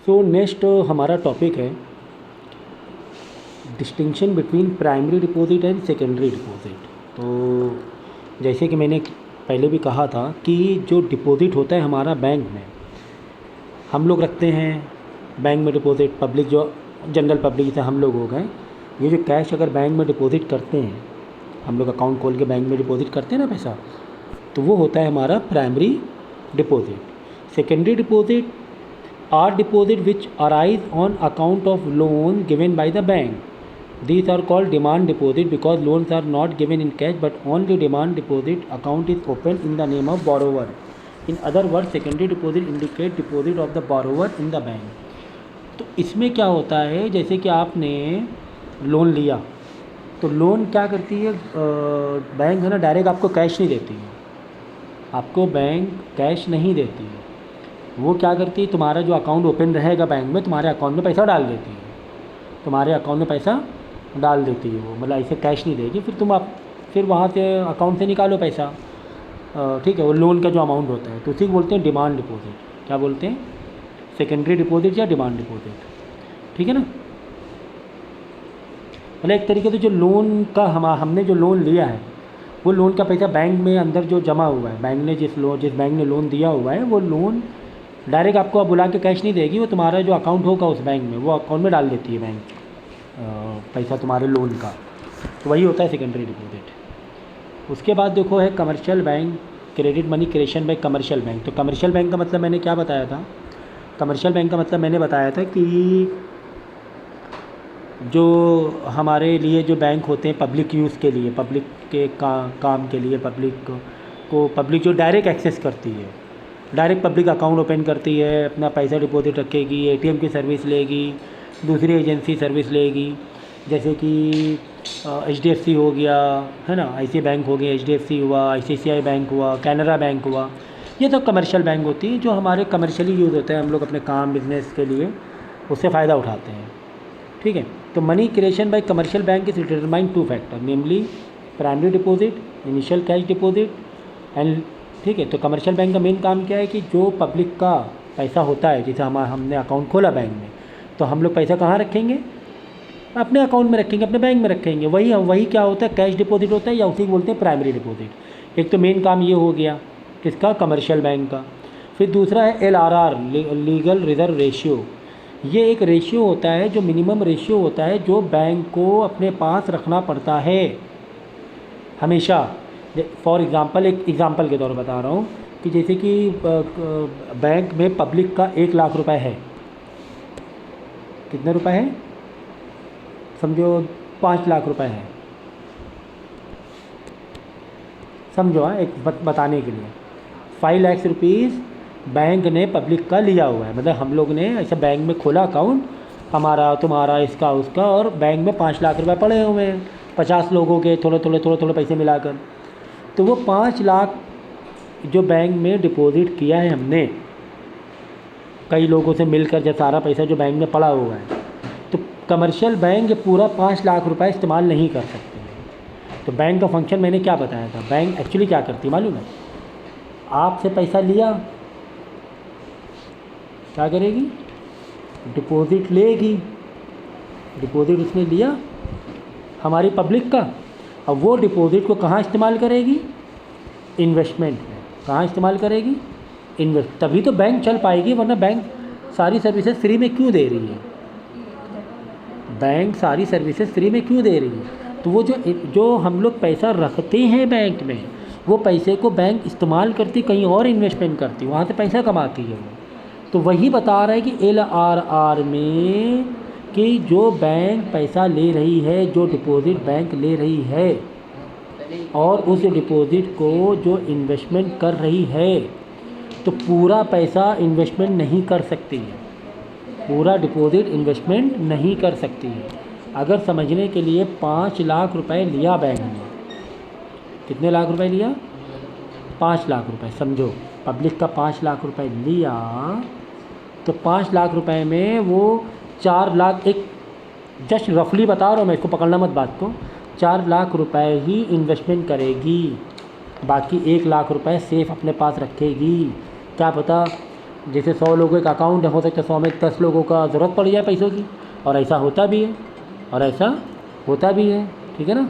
So next हमारा topic है distinction between primary deposit and secondary deposit. तो जैसे कि मैंने पहले भी कहा था कि जो डिपॉजिट होता है हमारा बैंक में, हम लोग रखते हैं बैंक में डिपॉजिट। पब्लिक जो जनरल पब्लिक जैसे हम लोग हो गए, ये जो कैश अगर बैंक में डिपॉजिट करते हैं, हम लोग अकाउंट खोल के बैंक में डिपॉजिट करते हैं ना पैसा, तो वो होता है हमारा primary deposit. Secondary deposit are deposit which arise on account of loan given by the bank. These are called demand deposit because loans are not given in cash but only demand deposit account is opened in the name of borrower. In other words, secondary deposit indicate deposit of the borrower in the bank. तो इसमें क्या होता है, जैसे कि आपने loan लिया तो लोन क्या करती है, बैंक है ना डायरेक्ट आपको कैश नहीं देती है, आपको बैंक कैश नहीं देती है। वो क्या करती है, तुम्हारा जो अकाउंट ओपन रहेगा बैंक में, तुम्हारे अकाउंट में पैसा डाल देती है, तुम्हारे अकाउंट में पैसा डाल देती है वो, मतलब ऐसे कैश नहीं देगी। फिर वहाँ से अकाउंट से निकालो पैसा, ठीक है, वो लोन का जो अमाउंट होता है, तो उसी को बोलते हैं डिमांड डिपॉजिट। क्या बोलते हैं? सेकेंडरी डिपॉजिट या डिमांड डिपॉजिट, ठीक है ना। मतलब एक तरीके से जो लोन का हमने जो लोन लिया है, वो लोन का पैसा बैंक में अंदर जो जमा हुआ है, बैंक ने जिस बैंक ने लोन दिया हुआ है, वो लोन डायरेक्ट आपको अब बुला के कैश नहीं देगी, वो तुम्हारा जो अकाउंट होगा उस बैंक में, वो अकाउंट में डाल देती है बैंक पैसा तुम्हारे लोन का। तो वही होता है सेकेंडरी डिपॉजिट। उसके बाद देखो है commercial bank, credit money creation bye commercial bank. तो कमर्शियल बैंक का मतलब मैंने क्या बताया था? कमर्शियल बैंक का मतलब मैंने बताया था कि जो हमारे लिए जो बैंक होते हैं पब्लिक यूज़ के लिए, पब्लिक के काम के लिए, पब्लिक जो डायरेक्ट एक्सेस करती है, डायरेक्ट पब्लिक अकाउंट ओपन करती है, अपना पैसा डिपॉजिट रखेगी, एटीएम की सर्विस लेगी, दूसरी एजेंसी सर्विस लेगी, जैसे कि एचडीएफसी हो गया, है ना, आईसीआई बैंक हो गया, एचडीएफसी हुआ, आईसीआईसीआई बैंक हुआ, कैनरा बैंक हुआ, ये तो कमर्शियल बैंक होती है जो हमारे कमर्शियली यूज़ होते हैं, हम लोग अपने काम बिजनेस के लिए उससे फ़ायदा उठाते हैं, ठीक है। तो money creation bye commercial bank is determine two factor, namely primary deposit, initial cash deposit and, ठीक है। तो कमर्शियल बैंक का मेन काम क्या है कि जो पब्लिक का पैसा होता है, जैसे हमने अकाउंट खोला बैंक में, तो हम लोग पैसा कहाँ रखेंगे? अपने अकाउंट में रखेंगे, अपने बैंक में रखेंगे। वही क्या होता है, कैश डिपॉजिट होता है, या उसी को बोलते हैं प्राइमरी डिपॉजिट। एक तो मेन काम ये हो गया किसका? कमर्शियल बैंक का। फिर दूसरा है LRR, लीगल रिजर्व रेशियो। ये एक रेशियो होता है, जो मिनिमम रेशियो होता है, जो बैंक को अपने पास रखना पड़ता है हमेशा। फॉर एग्ज़ाम्पल, एक एग्ज़ाम्पल के तौर पर बता रहा हूँ कि जैसे कि बैंक में पब्लिक का 1 लाख रुपए है, कितने रुपए है समझो, 5 लाख रुपए है, समझो, हाँ, एक बताने के लिए 5 लाख रुपीज़ बैंक ने पब्लिक का लिया हुआ है। मतलब हम लोग ने ऐसा बैंक में खोला अकाउंट, हमारा, तुम्हारा, इसका, उसका, और बैंक में 5 लाख रुपए पड़े हुए हैं, 50 लोगों के, थोड़े पैसे मिलाकर। तो वो 5 लाख जो बैंक में डिपॉजिट किया है हमने कई लोगों से मिलकर, जब सारा पैसा जो बैंक में पड़ा हुआ है, तो कमर्शियल बैंक ये पूरा 5 लाख रुपए इस्तेमाल नहीं कर सकते हैं। तो बैंक का फंक्शन मैंने क्या बताया था? बैंक एक्चुअली क्या करती है मालूम है? आपसे पैसा लिया, क्या करेगी? डिपॉजिट लेगी, डिपॉजिट उसने लिया हमारी पब्लिक का, अब वो डिपॉजिट को कहाँ इस्तेमाल करेगी? इन्वेस्टमेंट में। कहाँ इस्तेमाल करेगी? तभी तो बैंक चल पाएगी, वरना बैंक सारी सर्विसेज फ्री में क्यों दे रही है? बैंक सारी सर्विसेज फ्री में क्यों दे रही है? तो वो जो हम लोग पैसा रखते हैं बैंक में, वो पैसे को बैंक इस्तेमाल करती, कहीं और इन्वेस्टमेंट करती, वहाँ से पैसा कमाती है वो। तो वही बता रहा है कि LRR में कि जो बैंक पैसा ले रही है, जो डिपॉजिट बैंक ले रही है, और उस डिपॉजिट को जो इन्वेस्टमेंट कर रही है, तो पूरा पैसा इन्वेस्टमेंट नहीं कर सकती है, पूरा डिपॉजिट इन्वेस्टमेंट नहीं कर सकती है। अगर समझने के लिए 5 लाख रुपए लिया बैंक ने, कितने लाख रुपए लिया? 5 लाख रुपए, समझो पब्लिक का 5 लाख रुपए लिया, तो 5 लाख रुपए में वो 4 लाख, एक जस्ट रफली बता रहा हूँ मैं, इसको पकड़ना मत बात को, 4 लाख रुपए ही इन्वेस्टमेंट करेगी, बाकी 1 लाख रुपए सेफ अपने पास रखेगी। क्या पता जैसे 100 लोगों का अकाउंट है, हो सकता है 100 में 10 लोगों का ज़रूरत पड़ जाए पैसों की, और ऐसा होता भी है, और ऐसा होता भी है, ठीक है ना।